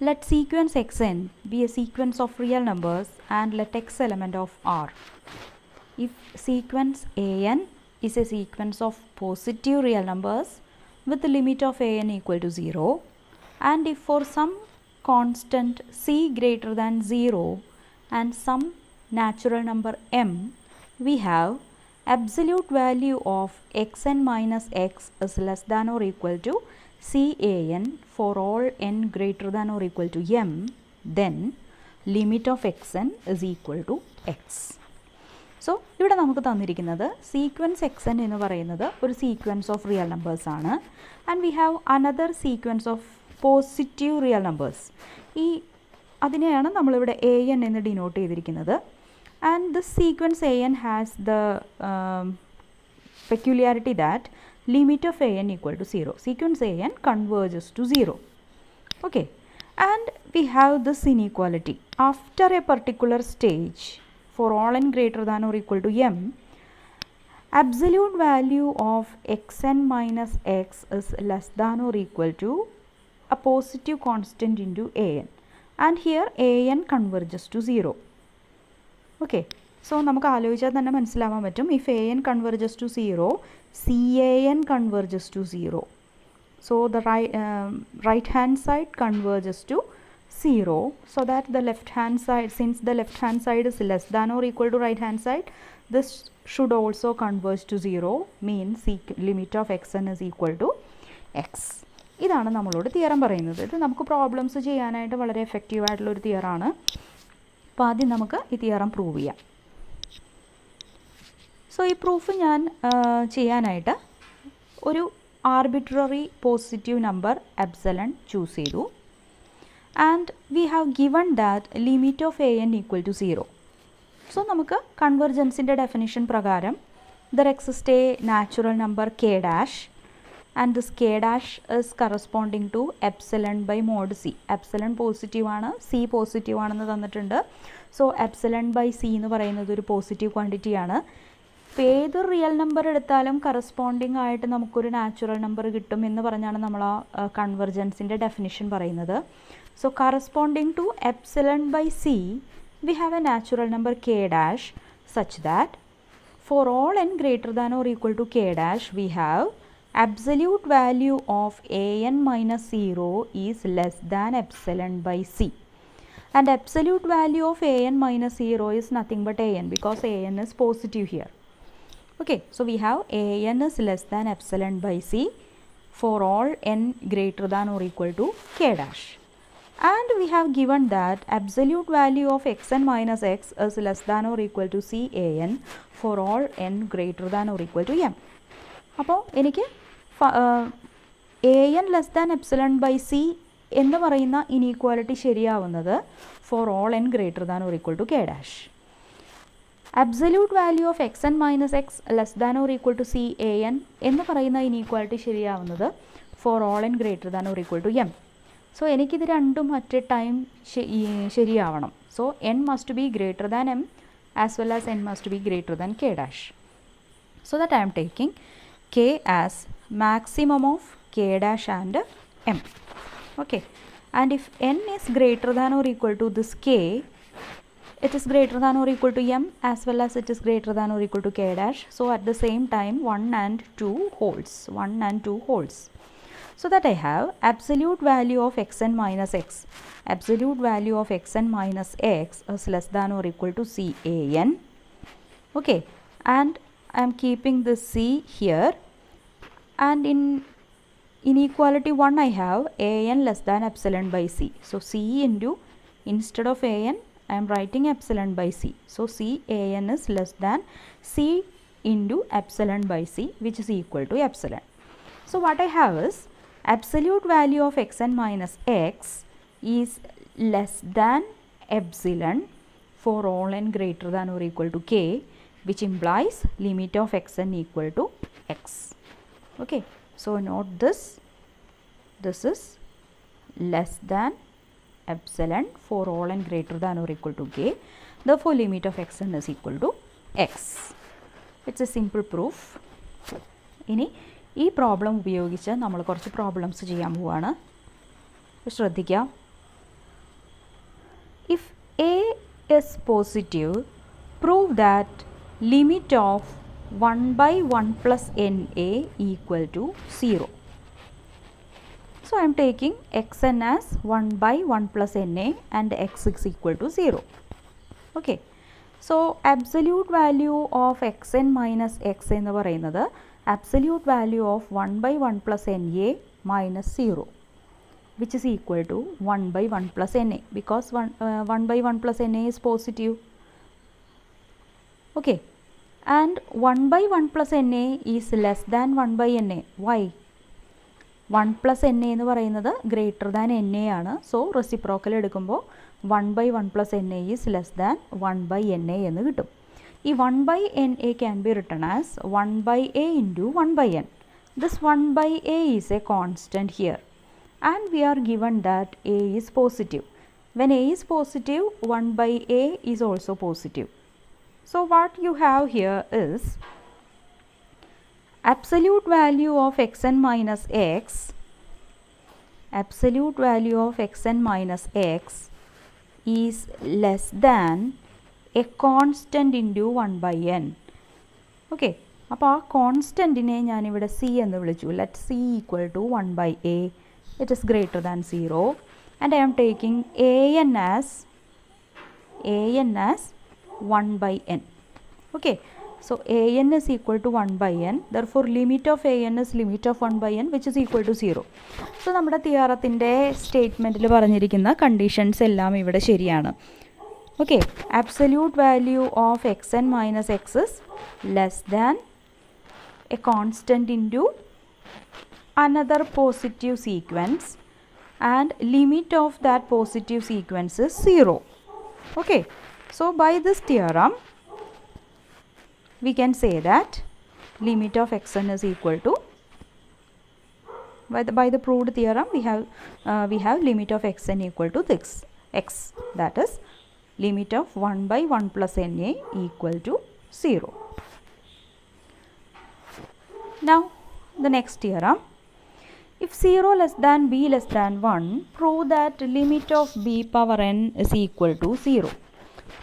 Let sequence xn be a sequence of real numbers and let x element of R. If sequence an is a sequence of positive real numbers with the limit of an equal to 0, and if for some constant c greater than 0 and some natural number m, we have absolute value of xn minus x is less than or equal to can for all n greater than or equal to m, then limit of xn is equal to x. So ഇവിടെ നമുക്ക് തന്നിരിക്കുന്നത് sequence X N എന്ന് പറയുന്നത് ഒരു sequence of real numbers ആണ്. And we have another sequence of positive real numbers. അതിനെയാണ് നമ്മളിവിടെ A N എന്ന് ഡിനോട്ട് ചെയ്തിരിക്കുന്നത്. And this sequence A N has the peculiarity that limit of an equal to 0. Sequence an converges to 0. Okay. And we have this inequality. After a particular stage, for all n greater than or equal to m, absolute value of xn minus x is less than or equal to a positive constant into an. And here an converges to 0. Okay. So നമുക്ക് ആലോചിച്ചാൽ തന്നെ മനസ്സിലാവാൻ പറ്റും. If a n converges to 0, c a n converges to 0. So the right hand side converges to 0, so that the left hand side, since the left hand side is less than or equal to right hand side, this should also converge to 0, means limit of xn is equal to x. ഇതാണ് നമ്മളോട് theorem പറയുന്നത്. ഇത് നമുക്ക് problems ചെയ്യാനായിട്ട് വളരെ effective ആയിട്ടുള്ളൊരു തിയറാണ്. അപ്പോൾ ആദ്യം നമുക്ക് ഈ തിയറം പ്രൂവ് ചെയ്യാം. സോ ഈ പ്രൂഫ് ഞാൻ ചെയ്യാനായിട്ട് ഒരു arbitrary positive number epsilon choose ചെയ്തു. And we have given that limit of a n equal to 0. So നമുക്ക് കൺവെർജൻസിൻ്റെ ഡെഫിനിഷൻ പ്രകാരം there exist a natural number k dash and this k dash is corresponding to epsilon by mod c. Epsilon positive ആണ്, c positive ആണെന്ന് തന്നിട്ടുണ്ട്. So epsilon by C എന്ന് പറയുന്നത് ഒരു positive ക്വാണ്ടിറ്റിയാണ്. ഇപ്പോൾ ഏതൊരു റിയൽ നമ്പർ എടുത്താലും കറസ്പോണ്ടിങ് ആയിട്ട് നമുക്കൊരു നാച്ചുറൽ നമ്പർ കിട്ടും എന്ന് പറഞ്ഞാണ് നമ്മൾ ആ കൺവെർജൻസിൻ്റെ ഡെഫിനിഷൻ പറയുന്നത്. So corresponding to epsilon by c we have a natural number k dash such that for all n greater than or equal to k dash we have absolute value of an minus 0 is less than epsilon by c, and absolute value of an minus 0 is nothing but an, because an is positive here. Okay, so we have an is less than epsilon by c for all n greater than or equal to k dash. And we have given that absolute value of xn minus x is less than or equal to can for all n greater than or equal to m. അപ്പോൾ എനിക്ക് an less than epsilon by c എന്ന് പറയുന്ന inequality ശരിയാവുന്നത് for all n greater than or equal to k dash. Absolute value of xn minus x less than or equal to can എന്ന് പറയുന്ന inequality ശരിയാവുന്നത് for all n greater than or equal to m. So എനിക്കിത് രണ്ടും at a time ശരിയാവണം. So n must be greater than m as well as n must be greater than k dash. So that I am taking k as maximum of k dash and m. Okay, and if n is greater than or equal to this k, it is greater than or equal to m as well as it is greater than or equal to k dash. So at the same time 1 and 2 holds, 1 and 2 holds. So that I have absolute value of xn minus x. Absolute value of xn minus x is less than or equal to can. Okay, and I am keeping this c here, and in inequality 1 I have an less than epsilon by c. So c into, instead of an I am writing epsilon by c. So can is less than c into epsilon by c, which is equal to epsilon. So what I have is absolute value of xn minus x is less than epsilon for all n greater than or equal to k, which implies limit of xn equal to x. Okay, so note this, this is less than epsilon for all n greater than or equal to k, therefore limit of xn is equal to x. It's a simple proof. ഇനി ഈ problem ഉപയോഗിച്ച് നമ്മൾ കുറച്ച് problems ചെയ്യാൻ പോവാണ്. ശ്രദ്ധിക്കുക. if a is positive, prove that limit of 1 by 1 plus na equal to 0. So I am taking xn as 1 by 1 plus na and x is equal to 0. Okay. So absolute value of xn minus x എന്ന് പറയുന്നത് absolute value of 1 by 1 plus na minus 0, which is equal to 1 by 1 plus na, because 1 by 1 plus na is positive. Okay. And 1 by 1 plus na is less than 1 by na. Why? 1 plus na എന്ന് പറയുന്നത് greater than na ആണ്. So reciprocal എടുക്കുമ്പോൾ 1 by 1 plus na is less than 1 by na എന്ന് കിട്ടും. ഈ 1 by na can be written as 1 by a into 1 by n. This 1 by a is a constant here, and we are given that a is positive. When a is positive, 1 by a is also positive. So what you have here is absolute value of xn minus x, absolute value of xn minus x is less than a constant into 1 by n. Okay. അപ്പോൾ ആ കോൺസ്റ്റൻറ്റിനെ ഞാനിവിടെ c എന്ന് വിളിച്ചു. Let c equal to 1 by a. It is greater than 0 and I am taking a n as 1 by n. Okay. So a n is equal to 1 by n. Therefore limit of a n is limit of 1 by n, which is equal to 0. So നമ്മുടെ തിയറത്തിൻ്റെ സ്റ്റേറ്റ്മെൻറ്റിൽ പറഞ്ഞിരിക്കുന്ന conditions എല്ലാം ഇവിടെ ശരിയാണ്. Okay. Absolute value of xn minus x is less than a constant into another positive sequence, and limit of that positive sequence is 0. Okay. So by this theorem we can say that limit of xn is equal to, by the proved theorem we have limit of xn equal to this x, that is limit of 1 by 1 plus na equal to 0. Now the next theorem, if 0 less than b less than 1, prove that limit of b power n is equal to 0.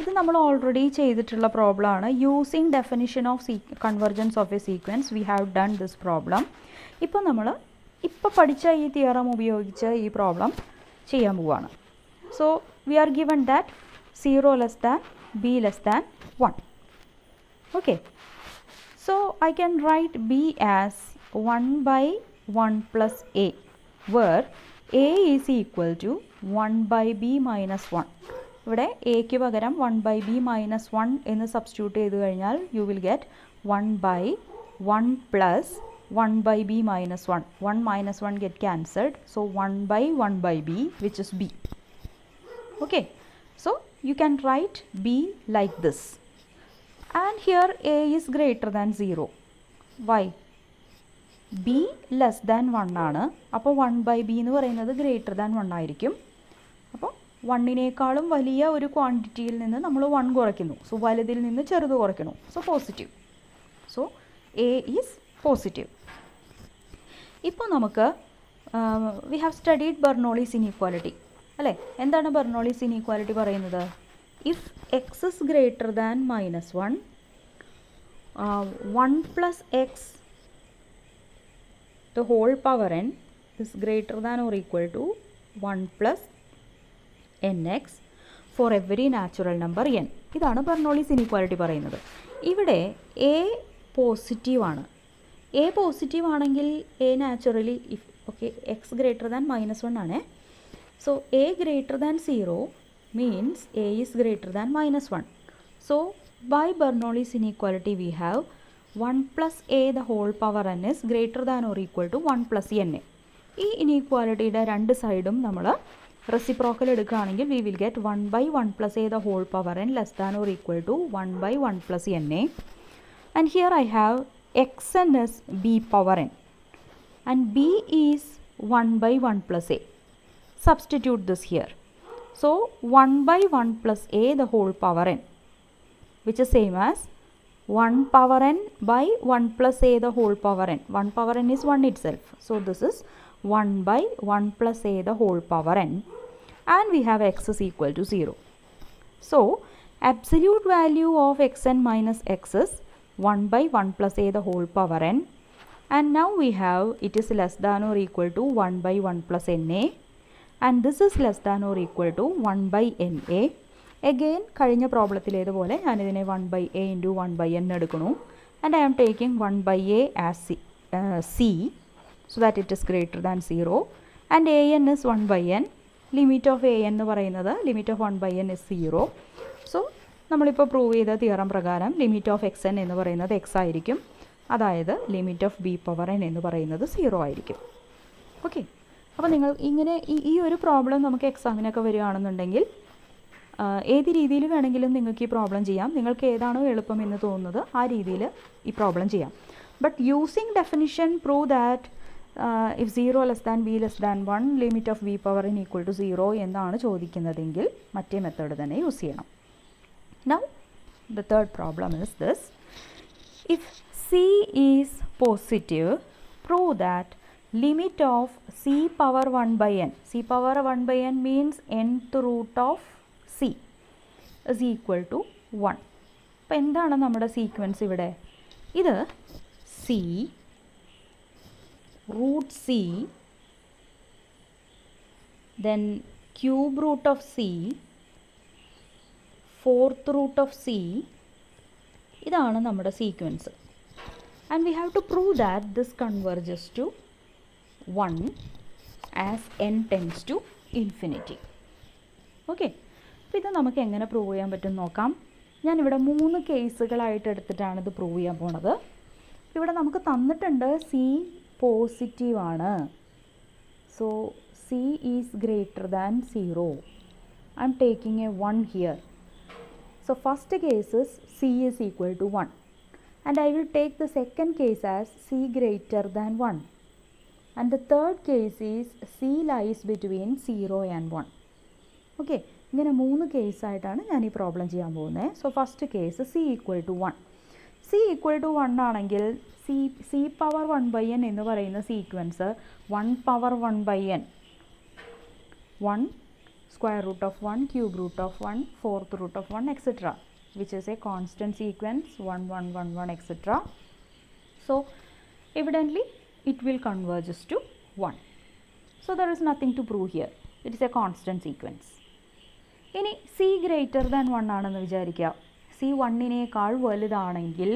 ഇത് നമ്മൾ already ചെയ്തിട്ടുള്ള problem ആണ്. Using definition of convergence of A sequence we have done this problem. ഇപ്പോൾ നമ്മൾ പഠിച്ച ഈ theorem ഉപയോഗിച്ച് ഈ പ്രോബ്ലം ചെയ്യാൻ പോവുകയാണ്. So we are given that 0 less than b less than 1. Okay. So I can write b as 1 by 1 plus a, where a is equal to 1 by b minus 1. ഇവിടെ എക്ക് പകരം 1 by b minus 1 എന്ന് substitute ചെയ്ത് കഴിഞ്ഞാൽ you will get 1 by 1 plus 1 by b minus 1. 1 minus 1 get cancelled. So 1 by b, which is b. Okay. So you can write b like this, and here a is greater than 0. Why? b less than 1 ആണ്. അപ്പോൾ 1 by b എന്ന് പറയുന്നത് greater than 1 ആയിരിക്കും. അപ്പോൾ 1നേക്കാളും വലിയ ഒരു ക്വാണ്ടിറ്റിയിൽ നിന്ന് നമ്മൾ 1 കുറയ്ക്കുന്നു. സോ വലുതിൽ നിന്ന് ചെറുത് കുറയ്ക്കുന്നു. So positive. So a is positive. ഇപ്പോൾ നമുക്ക് we have studied Bernoulli's inequality. അല്ലേ? എന്താണ് ബെർണോളിസ് ഇനീക്വാലിറ്റി പറയുന്നത്? If x is greater than minus 1, 1 plus x the whole power n is greater than or equal to 1 plus n x for every natural number n. ഇതാണ് Bernoulli's inequality പറയുന്നത്. ഇവിടെ a പോസിറ്റീവാണ്. A positive ആണെങ്കിൽ a naturally x greater than minus 1 ആണ്. So a greater than 0 means a is greater than minus 1. So by Bernoulli's inequality we have 1 plus a the whole power n is greater than or equal to 1 plus na. ഈ ഇനീക്വാലിറ്റിയുടെ രണ്ട് സൈഡും നമ്മൾ reciprocal എടുക്കുകയാണെങ്കിൽ we will get 1 by 1 plus a the whole power n less than or equal to 1 by 1 plus na. And here I have xn is b power n and b is 1 by 1 plus a. Substitute this here. So 1 by 1 plus a the whole power n, which is same as 1 power n by 1 plus a the whole power n. 1 power n is 1 itself. So this is 1 by 1 plus a the whole power n, and we have x is equal to 0. So absolute value of xn minus x is 1 by 1 plus a the whole power n, and now we have it is less than or equal to 1 by 1 plus na, and this is less than or equal to 1 by na. Again കഴിഞ്ഞ പ്രോബ്ലത്തിലേതുപോലെ ഞാനിതിനെ 1 by a into 1 by n എടുക്കുന്നു, and I am taking 1 by a as c so that it is greater than 0, and an is 1 by n. Limit of a എന്ന് പറയുന്നത് limit of 1 by n is 0. So നമ്മളിപ്പോൾ prove ചെയ്ത theorem പ്രകാരം limit of X N എന്ന് പറയുന്നത് X ആയിരിക്കും, അതായത് limit of B power N എന്ന് പറയുന്നത് 0 ആയിരിക്കും. ഓക്കെ, അപ്പോൾ നിങ്ങൾ ഇങ്ങനെ ഈ ഒരു പ്രോബ്ലം നമുക്ക് എക്സാമിനൊക്കെ വരികയാണെന്നുണ്ടെങ്കിൽ ഏത് രീതിയിൽ വേണമെങ്കിലും നിങ്ങൾക്ക് ഈ പ്രോബ്ലം ചെയ്യാം. നിങ്ങൾക്ക് ഏതാണോ എളുപ്പം എന്ന് തോന്നുന്നത് ആ രീതിയിൽ ഈ പ്രോബ്ലം ചെയ്യാം. But using definition prove that if 0 less than b less than 1 limit of b power n equal to 0 എന്നാണ് ചോദിക്കുന്നതെങ്കിൽ മറ്റേ മെത്തേഡ് തന്നെ യൂസ് ചെയ്യണം. Now the third problem is this: if c is positive, prove that limit of c power 1 by n, c power 1 by n means nth root of c is equal to 1. അപ്പോൾ എന്താണ് നമ്മുടെ sequence ഇവിടെ? ഇത് c root c, then cube root of c, fourth root of c, ഇതാണ് നമ്മുടെ sequence. And we have to prove that this converges to 1 ആസ് n tends to infinity. Okay, അപ്പോൾ ഇത് നമുക്ക് എങ്ങനെ പ്രൂവ് ചെയ്യാൻ പറ്റും നോക്കാം. ഞാനിവിടെ 3 കേസുകളായിട്ട് എടുത്തിട്ടാണ് ഇത് പ്രൂവ് ചെയ്യാൻ പോണത്. ഇവിടെ നമുക്ക് തന്നിട്ടുണ്ട് c പോസിറ്റീവ് ആണ്, so c is greater than 0. I am taking a 1 here. So first case is c is equal to 1, and I will take the second case as c greater than 1, and the third case is c lies between 0 and 1. Okay, ഇങ്ങനെ 3 കേസായിട്ടാണ് ഞാൻ ഈ problem ചെയ്യാൻ പോകുന്നത്. So first case c equal to 1. c equal to 1 ആണെങ്കിൽ c power 1 by n എന്ന് പറയുന്ന sequence 1 power 1 by n, 1 square root of 1, cube root of 1, fourth root of 1, etcetera, which is a constant sequence 1 1 1 1 etcetera. So evidently it will converges to 1. So there is nothing to prove here, it is a constant sequence. ഇനി c greater than 1 ആണെന്ന് വിചാരിക്കുക. c 1നേക്കാൾ വലുതാണെങ്കിൽ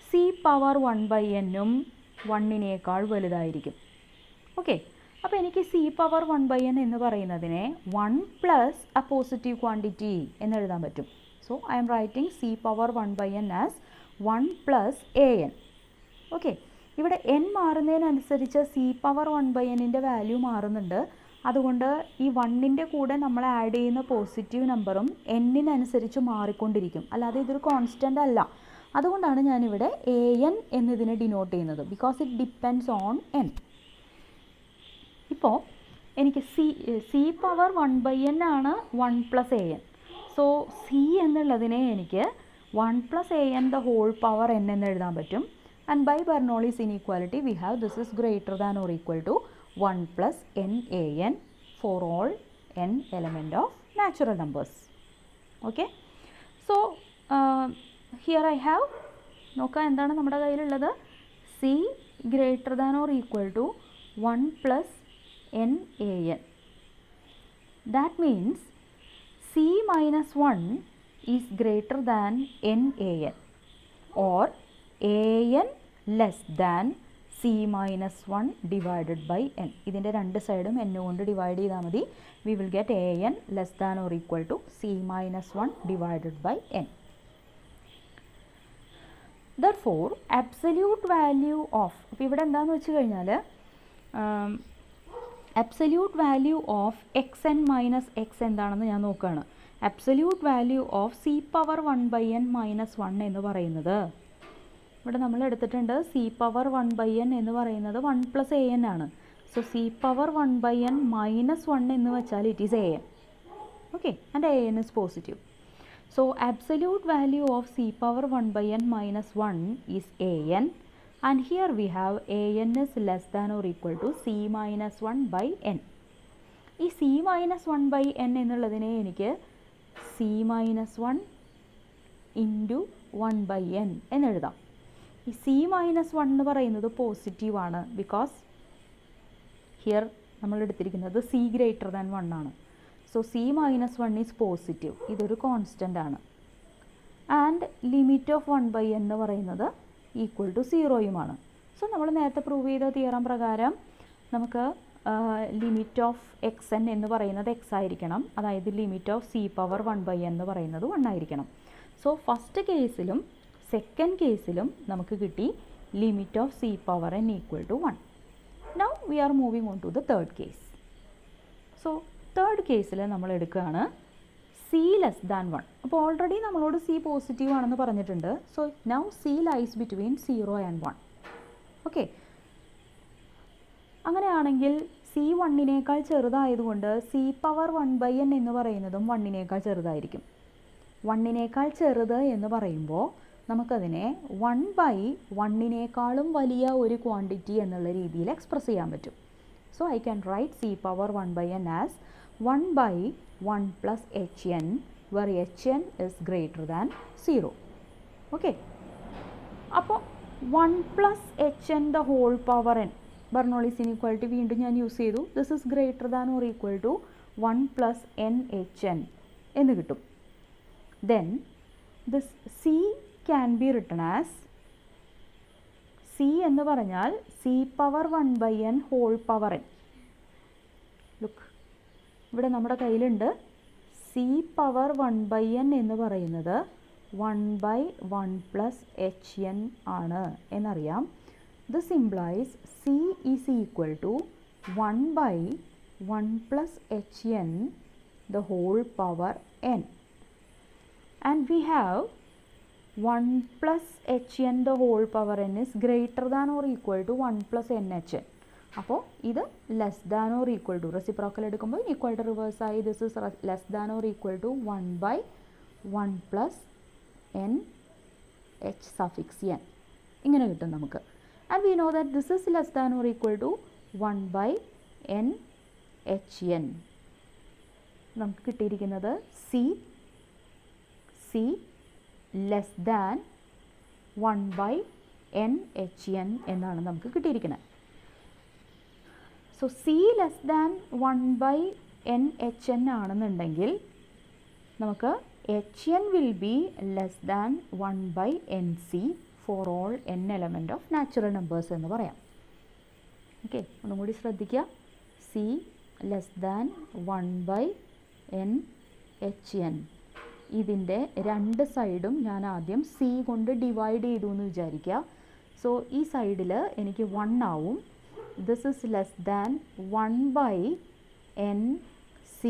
c power 1 by എന്നും 1നേക്കാൾ വലുതായിരിക്കും. Okay, അപ്പോൾ എനിക്ക് c power 1 by n എന്ന് പറയുന്നതിനെ 1 പ്ലസ് എ പോസിറ്റീവ് ക്വാണ്ടിറ്റി എന്ന് എഴുതാൻ പറ്റും. So I am writing c power 1 by n as 1 plus an. Okay, ഇവിടെ n മാറുന്നതിനനുസരിച്ച് c പവർ 1 ബൈ എന്നിൻ്റെ വാല്യൂ മാറുന്നുണ്ട്. അതുകൊണ്ട് ഈ 1ൻ്റെ കൂടെ നമ്മൾ ആഡ് ചെയ്യുന്ന പോസിറ്റീവ് നമ്പറും n-നനുസരിച്ച് മാറിക്കൊണ്ടിരിക്കും, അല്ലാതെ ഇതൊരു കോൺസ്റ്റൻ്റ് അല്ല. അതുകൊണ്ടാണ് ഞാനിവിടെ an എന്നതിനെ ഡിനോട്ട് ചെയ്യുന്നത്, because it depends on n. ഇപ്പോൾ എനിക്ക് c പവർ 1 ബൈ n ആണ് 1 പ്ലസ് an. സോ c എന്നുള്ളതിനെ എനിക്ക് 1 plus an the whole power n എന്ന് എഴുതാൻ പറ്റും. And by Bernoulli's inequality we have this is greater than or equal to 1 plus n for all n element of natural numbers. Okay, so here I have, നോക്കാം എന്താണ് നമ്മുടെ കയ്യിലുള്ളത്, c greater than or equal to 1 plus n. That means c minus 1 is greater than n or an less than c minus 1 divided by n. ഇതിൻ്റെ രണ്ട് സൈഡും n കൊണ്ട് divide ചെയ്താൽ മതി. We will get an less than or equal to c minus 1 divided by n. Therefore absolute value of, അപ്പോൾ ഇവിടെ എന്താണെന്ന് വെച്ച് കഴിഞ്ഞാൽ absolute value of xn minus x എന്താണെന്ന് ഞാൻ നോക്കുകയാണ്. absolute value of c power 1 by n minus 1 എന്ന് പറയുന്നത് ഇവിടെ നമ്മൾ എടുത്തിട്ടുണ്ട് c പവർ 1 ബൈ n എന്ന് പറയുന്നത് 1 പ്ലസ് an ആണ്. So c power 1 by n minus 1 എന്ന് വെച്ചാൽ it is an. Okay, and an is positive. So absolute value of c power 1 by n minus 1 is an, and here we have an is less than or equal to c minus 1 by n. ഈ c minus 1 by n എന്നുള്ളതിനെ എനിക്ക് C minus one into 1/n എന്നെഴുതാം. ഈ C minus one എന്ന് പറയുന്നത് പോസിറ്റീവാണ്, because here നമ്മൾ എടുത്തിരിക്കുന്നത് സി ഗ്രേറ്റർ ദാൻ 1 ആണ്. So C minus one is positive, ഇതൊരു കോൺസ്റ്റൻ്റ് ആണ്. ആൻഡ് ലിമിറ്റ് ഓഫ് 1/n എന്ന് പറയുന്നത് ഈക്വൽ ടു 0യുമാണ്. സോ നമ്മൾ നേരത്തെ പ്രൂവ് ചെയ്ത തിയറം പ്രകാരം നമുക്ക് ലിമിറ്റ് ഓഫ് എക്സ് എൻ എന്ന് പറയുന്നത് എക്സ് ആയിരിക്കണം, അതായത് limit of C power 1/n എന്ന് പറയുന്നത് 1 ആയിരിക്കണം. സോ ഫസ്റ്റ് കേസിലും സെക്കൻഡ് കേസിലും നമുക്ക് കിട്ടി limit of C power n equal to 1. Now we are moving on to the third case. So third കേസിൽ നമ്മൾ എടുക്കുകയാണ് സി ലെസ് ദാൻ 1. അപ്പോൾ ഓൾറെഡി നമ്മളോട് സി പോസിറ്റീവ് ആണെന്ന് പറഞ്ഞിട്ടുണ്ട്. So now c lies between 0 and 1. Okay, അങ്ങനെയാണെങ്കിൽ c 1നേക്കാൾ ചെറുതായതുകൊണ്ട് സി പവർ 1/n എന്ന് പറയുന്നതും 1നേക്കാൾ ചെറുതായിരിക്കും. 1നേക്കാൾ ചെറുത് എന്ന് പറയുമ്പോൾ നമുക്കതിനെ 1/1നേക്കാളും വലിയ ഒരു ക്വാണ്ടിറ്റി എന്നുള്ള രീതിയിൽ എക്സ്പ്രസ് ചെയ്യാൻ പറ്റും. So I can write c power 1/n as 1/1 plus hn, where hn is greater than 0. Okay, അപ്പോൾ 1 plus hn the whole power n, Bernoulli's inequality വീണ്ടും ഞാൻ യൂസ് ചെയ്തു. This is greater than or equal to 1 plus nhn എന്ന് കിട്ടും. Then this c can be written as c എന്ന് പറഞ്ഞാൽ c power 1/n whole power n. Look, ഇവിടെ നമ്മുടെ കയ്യിലുണ്ട് സി പവർ 1/n എന്ന് പറയുന്നത് 1/1 പ്ലസ് hn ആണ് എന്നറിയാം. This implies c is equal to 1/1 plus hn the whole power n. And we have 1 plus hn the whole power n is greater than or equal to 1 plus nhn. അപ്പോൾ ഇത് less than or equal to, reciprocal എടുക്കുമ്പോൾ equality reverse ആയി this is less than or equal to 1/1 plus n h സഫിക്സ് n ഇങ്ങനെ കിട്ടും നമുക്ക്. And we know that this is less than or equal to 1/n hn. നമുക്ക് കിട്ടിയിരിക്കുന്നത് C less than 1/n hn എന്നാണ് നമുക്ക് കിട്ടിയിരിക്കുന്നത്. So C less than 1/n hn ആണെന്നുണ്ടെങ്കിൽ നമുക്ക് hn will be less than 1/nc four all n element of natural numbers എന്ന് പറയാം. Okay, ഒന്നും കൂടി ശ്രദ്ധിക്കുക. C less than 1/n hn. ഇതിൻ്റെ രണ്ട് സൈഡും ഞാൻ ആദ്യം സി കൊണ്ട് ഡിവൈഡ് ചെയ്തു എന്ന് വിചാരിക്കുക. സോ ഈ സൈഡിൽ എനിക്ക് 1 ആവും. This is less than 1/nc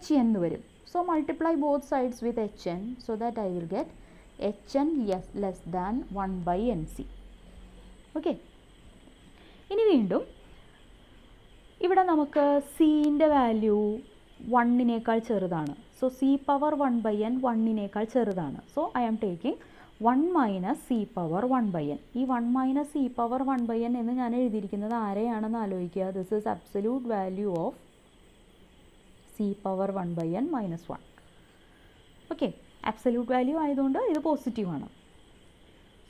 hn എന്ന് വരും. So multiply both sides with hn so that I will get hn less than 1/nc. Okay, ഇനി വീണ്ടും ഇവിടെ നമുക്ക് സിൻ്റെ വാല്യൂ 1നേക്കാൾ ചെറുതാണ്. സോ സി പവർ 1/n 1നേക്കാൾ ചെറുതാണ്. So I am taking 1 minus C power 1/n. ഈ 1 മൈനസ് സി പവർ 1/n എന്ന് ഞാൻ എഴുതിയിരിക്കുന്നത് ആരെയാണെന്ന് ആലോചിക്കുക. This is absolute value of C power 1/n minus 1. Okay, absolute value ആയതുകൊണ്ട് ഇത് പോസിറ്റീവാണ്.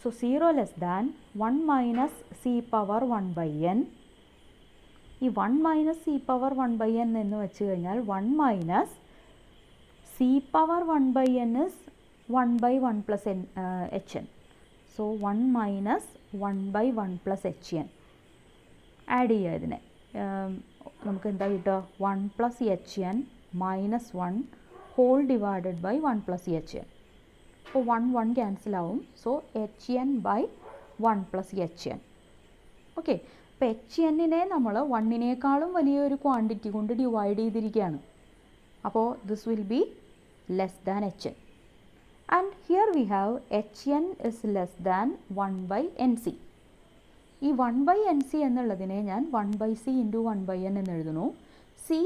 So 0 less than 1 minus C power 1/n. ഈ 1 minus C power 1/n എന്ന് വെച്ച് കഴിഞ്ഞാൽ 1 minus C power 1/n is 1/1 plus hn. So 1 minus 1/1 plus hn add ചെയ്യുക. ഇതിനെ നമുക്ക് എന്താ കിട്ടുക? 1 plus hn minus 1 whole divided by 1 plus hn. അപ്പോൾ 1 ക്യാൻസൽ ആവും. So hn by 1 plus hn. Okay, അപ്പോൾ hn-നെ നമ്മൾ 1നേക്കാളും വലിയൊരു ക്വാണ്ടിറ്റി കൊണ്ട് ഡിവൈഡ് ചെയ്തിരിക്കുകയാണ്. അപ്പോൾ this will be less than hn. And here we have hn is less than 1/nc. ഈ 1/nc എന്നുള്ളതിനെ ഞാൻ 1/c ഇൻറ്റു 1/n എന്ന് എഴുതുന്നു. സി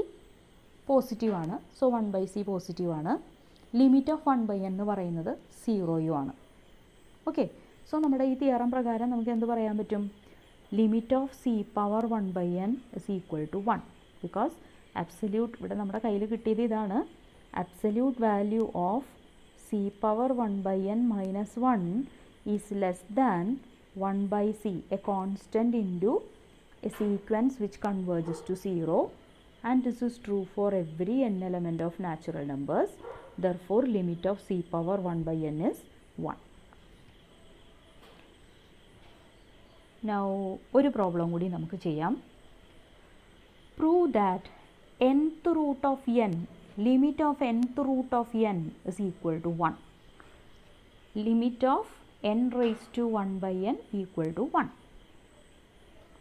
പോസിറ്റീവാണ്. സോ 1/c പോസിറ്റീവാണ്. ലിമിറ്റ് ഓഫ് 1/n എന്ന് പറയുന്നത് 0 ആണ്. ഓക്കെ, സോ നമ്മുടെ ഈ തിയറം പ്രകാരം നമുക്ക് എന്ത് പറയാൻ പറ്റും? Limit of C power 1/n is equal to 1. Because absolute ഇവിടെ നമ്മുടെ കയ്യിൽ കിട്ടിയത് ഇതാണ്. absolute value of c power 1 by n minus 1 is less than 1 by c, a constant into a sequence which converges to 0, and this is true for every n element of natural numbers. Therefore, limit of c power 1 by n is 1. Now, ഒരു problem കൂടി നമുക്ക് ചെയ്യാം. Prove that nth root of n, limit of nth root of n is equal to 1. Limit of n raised to 1 by n equal to 1.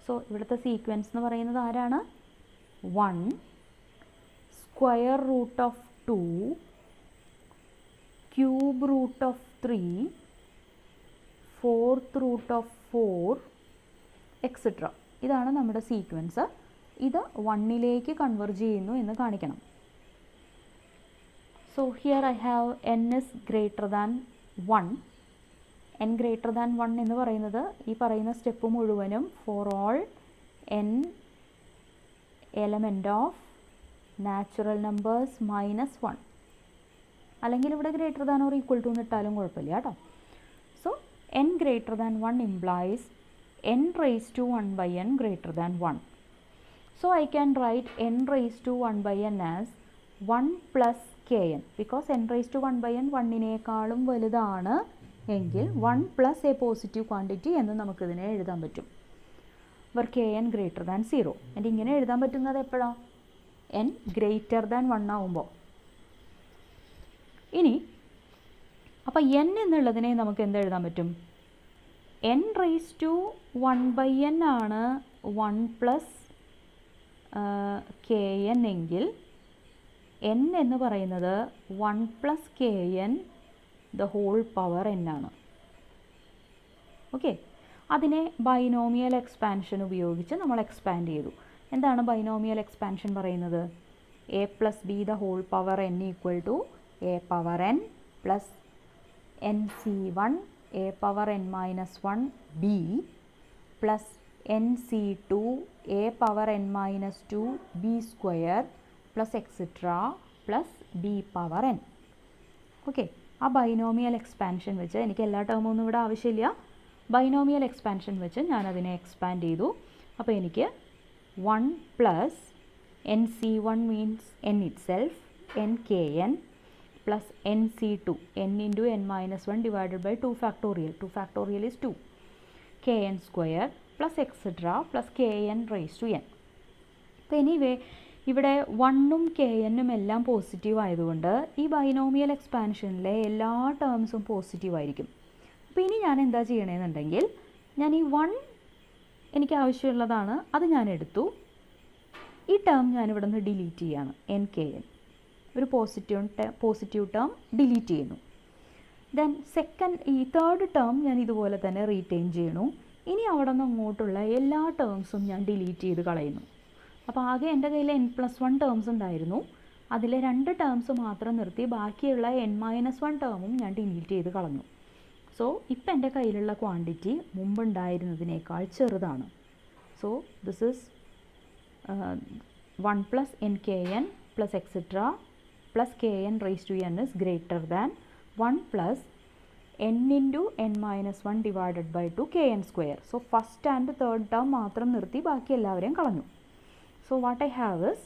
So, ഇവിടുത്തെ sequence എന്ന് പറയുന്നത് ആരാണ്? 1, square root of 2, cube root of 3, fourth root of 4, etcetera. ഇതാണ് നമ്മുടെ sequence. ഇത് 1ലേക്ക് converge ചെയ്യുന്നു എന്ന് കാണിക്കണം. So here I have n is greater than 1. n greater than 1 എന്ന് പറയുന്നത് ഈ പറയുന്ന സ്റ്റെപ്പ് മുഴുവനും for all n element of natural numbers minus 1, അല്ലെങ്കിൽ ഇവിടെ greater than or equal to എന്നിട്ടാലും കുഴപ്പമില്ല കേട്ടോ. So n greater than 1 implies n raised to 1 by n greater than 1. So I can write n raised to 1 by n as 1 plus kn, because n raised to 1 by n 1നേക്കാളും വലുതാണ് എങ്കിൽ 1 plus a positive quantity എന്ന് നമുക്കിതിനെ എഴുതാൻ പറ്റും. where kn greater than 0. and ഇങ്ങനെ എഴുതാൻ പറ്റുന്നത് എപ്പോഴാണ്? n greater than 1 ആവുമ്പോൾ. ഇനി അപ്പോൾ n എന്നുള്ളതിനെ നമുക്ക് എന്ത് എഴുതാൻ പറ്റും? n raised to 1 by n ആണ് 1 plus kn എങ്കിൽ n എന്ന് പറയുന്നത് 1 plus kn the whole power n ആണ്. ഓക്കെ, അതിനെ ബൈനോമിയൽ എക്സ്പാൻഷൻ ഉപയോഗിച്ച് നമ്മൾ എക്സ്പാൻഡ് ചെയ്തു. എന്താണ് ബൈനോമിയൽ എക്സ്പാൻഷൻ പറയുന്നത്? a plus b the whole power n equal to a power n plus nc1 a power n minus 1 b plus nc2 a power n minus 2 b square plus etc plus b power n. Okay, ആ binomial expansion വെച്ച് എനിക്ക് എല്ലാ ടേമൊന്നും ഇവിടെ ആവശ്യമില്ല. Binomial expansion വെച്ച് ഞാനതിനെ expand ചെയ്തു. അപ്പോൾ എനിക്ക് 1 plus nc1 means n itself, nkn plus nc2 n into n minus 1 divided by 2 factorial. 2 factorial is 2. kn square plus etc plus kn raised to n. അപ്പോൾ എനിവേ ഇവിടെ 1ഉം knഉം എല്ലാം പോസിറ്റീവ് ആയതുകൊണ്ട് ഈ ബൈനോമിയൽ എക്സ്പാൻഷനിലെ എല്ലാ ടേംസും പോസിറ്റീവ് ആയിരിക്കും. അപ്പോൾ ഇനി ഞാൻ എന്താ ചെയ്യണമെന്നുണ്ടെങ്കിൽ ഞാൻ ഈ 1 എനിക്ക് ആവശ്യമുള്ളതാണ്, അത് ഞാൻ എടുത്തു. ഈ ടേം ഞാനിവിടെ നിന്ന് ഡിലീറ്റ് ചെയ്യാണ്. nkn ഒരു പോസിറ്റീവ് ടേം ഡിലീറ്റ് ചെയ്യുന്നു. ദെൻ ഈ തേർഡ് ടേം ഞാൻ ഇതുപോലെ തന്നെ റീറ്റെയിൻ ചെയ്യണു. ഇനി അവിടെ നിന്ന് അങ്ങോട്ടുള്ള എല്ലാ ടേംസും ഞാൻ ഡിലീറ്റ് ചെയ്ത് കളയുന്നു. അപ്പോൾ ആകെ എൻ്റെ കയ്യിൽ n+1 ടേംസ് ഉണ്ടായിരുന്നു. അതിലെ 2 ടേംസ് മാത്രം നിർത്തി ബാക്കിയുള്ള n-1 ടേമും ഞാൻ ഡിലീറ്റ് ചെയ്ത് കളഞ്ഞു. സോ ഇപ്പം എൻ്റെ കയ്യിലുള്ള ക്വാണ്ടിറ്റി മുമ്പുണ്ടായിരുന്നതിനേക്കാൾ ചെറുതാണ്. So this is 1 plus nkn plus etc plus kn raised to n is greater than 1 plus n into n minus 1 divided by 2 kn square. So first and third term മാത്രം നിർത്തി ബാക്കി എല്ലാവരെയും കളഞ്ഞു. So what I have is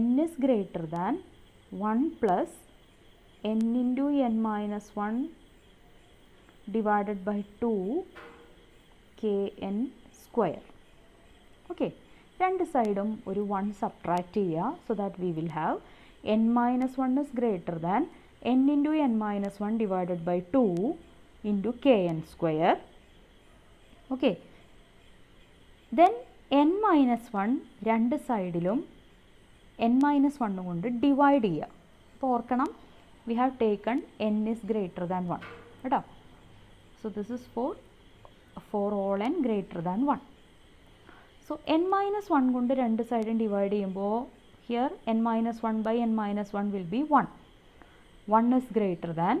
n is greater than 1 plus n into n minus 1 divided by 2 kn square. Okay, രണ്ട് സൈഡും ഒരു 1 subtract ചെയ്യുക. So that we will have n minus 1 is greater than n into n minus 1 divided by 2 into kn square. Okay, then n minus 1 രണ്ട് സൈഡിലും n minus 1 കൊണ്ട് divide ചെയ്യുക. അപ്പോൾ ഓർക്കണം, we have taken n is greater than 1 കേട്ടോ. So this is for all n greater than 1. So n minus 1 കൊണ്ട് രണ്ട് സൈഡും ഡിവൈഡ് ചെയ്യുമ്പോൾ here n minus 1 by n minus 1 will be 1. 1 is greater than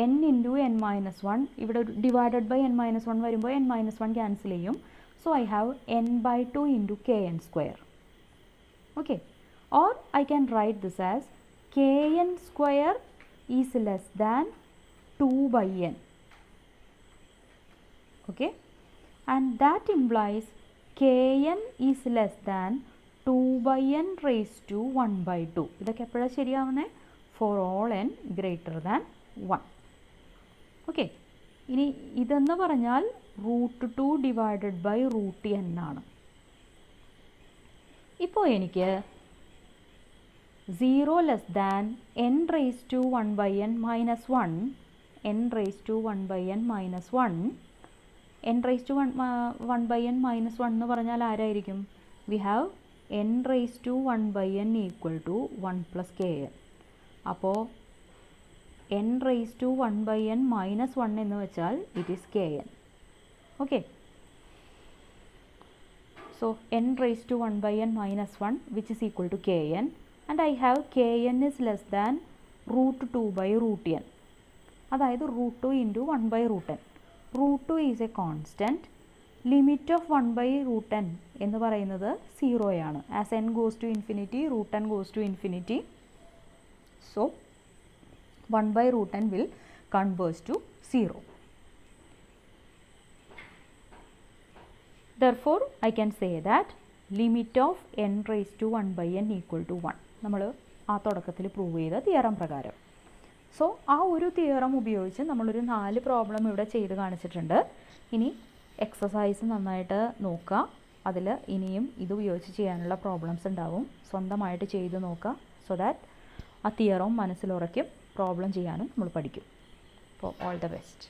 n into n minus 1. ഇവിടെ divided by n minus 1 വരുമ്പോൾ n minus 1 cancel ചെയ്യും. So I have n by 2 into kn square. Okay, or I can write this as kn square is less than 2 by n. Okay, and that implies kn is less than 2 by n raised to 1 by 2. ഇതൊക്കെ എപ്പോഴാണ് ശരിയാവുന്നത്? For all n greater than 1. Okay, ഇനി ഇതെന്ന് പറഞ്ഞാൽ √2 divided by √n ആണ്. ഇപ്പോൾ എനിക്ക് 0 less than n raise to 1 by n minus 1, n raise to 1 by n minus 1, n raise to 1 by n minus 1 എന്ന് പറഞ്ഞാൽ ആരായിരിക്കും? We have n raise to 1 by n equal to 1 plus kn. അപ്പോൾ n raise to 1 by n minus 1 എന്ന് വെച്ചാൽ it is kn. Okay, so n raise to 1 by n minus 1 which is equal to kn, and I have kn is less than √2 by √n, അതായത് √2 into 1 by √n. √2 is a constant. Limit of 1 by √n എന്ന് പറയുന്നത് 0 ആണ്. As n goes to infinity √n goes to infinity, so 1 by √n will converge to 0. Therefore, I can say that limit of n raised to 1 by n equal to 1. നമ്മൾ ആ തുടക്കത്തിൽ prove ചെയ്ത theorem പ്രകാരം. So ആ ഒരു theorem ഉപയോഗിച്ച് നമ്മളൊരു 4 problem ഇവിടെ ചെയ്ത് കാണിച്ചിട്ടുണ്ട്. ഇനി എക്സസൈസ് നന്നായിട്ട് നോക്കുക. അതിൽ ഇനിയും ഇത് ഉപയോഗിച്ച് ചെയ്യാനുള്ള പ്രോബ്ലംസ് ഉണ്ടാവും. സ്വന്തമായിട്ട് ചെയ്ത് നോക്കുക. സോ ദാറ്റ് ആ തിയറം മനസ്സിലുറയ്ക്കും, പ്രോബ്ലം ചെയ്യാനും നമ്മൾ പഠിക്കും. അപ്പോൾ ഓൾ ദ ബെസ്റ്റ്.